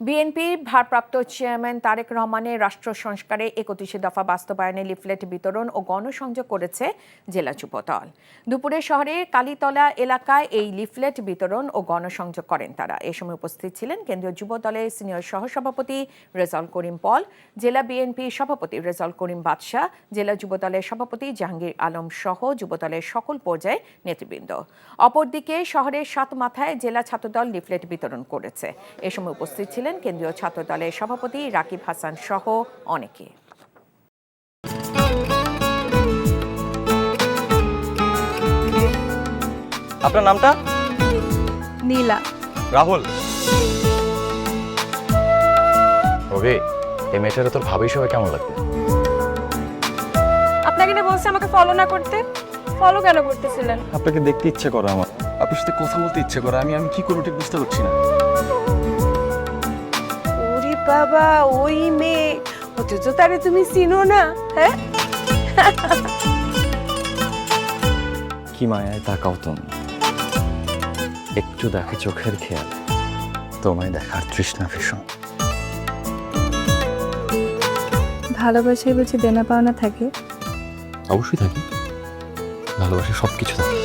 বিএনপির ভারপ্রাপ্ত চেয়ারম্যান তারেক রহমানের রাষ্ট্র সংস্কারে ৩১ দফা বাস্তবায়নে লিফলেট বিতরণ ও গণসংযোগ করেছে জেলা যুবদল। দুপুরে শহরের কালীতলা এলাকায় এই লিফলেট বিতরণ ও গণসংযোগ করেন তারা। এ সময় উপস্থিত ছিলেন কেন্দ্রীয় যুবদলের সিনিয়র সহসভাপতি রেজাউল করিম পল, জেলা বিএনপি সভাপতি রেজাউল করিম বাদশাহ, জেলা যুবদলের সভাপতি জাহাঙ্গীর আলম সহ যুবদলের সকল পর্যায়ে নেতৃবৃন্দ। অপরদিকে শহরের সাতমাথায় জেলা ছাত্রদল লিফলেট বিতরণ করেছে। এ সময় উপস্থিত ছিলেন কেন্দ্রীয় ছাত্র দলের সভাপতি রাকিব হাসান সহ অনেকে। আপনার নামটা? নীলা। রাহুল। ওকে, এই মেয়েটারে তোর ভাবি সবাই কেমন লাগবে? আপনাকে না বলছে আমাকে ফলো না করতে, ফলো কেন করতেছিলেন? আপনাকে দেখতে ইচ্ছে করে আমার, আপনার সাথে কথা বলতে ইচ্ছে করে, আমি কি করবো ঠিক বুঝতে পারছি না। ওরে বাবা, ওই মেয়ে, অথচ তারে তুমি চিনো না? হ্যাঁ, কি মায়ায় তাকাও তুমি, একটু দেখে চোখের খেয়াল, তোমায় দেখার তৃষ্ণা ভীষণ। ভালোবাসায় বুঝি দেনা পাওনা থাকে? অবশ্যই থাকে, ভালোবাসা সবকিছু থাকে।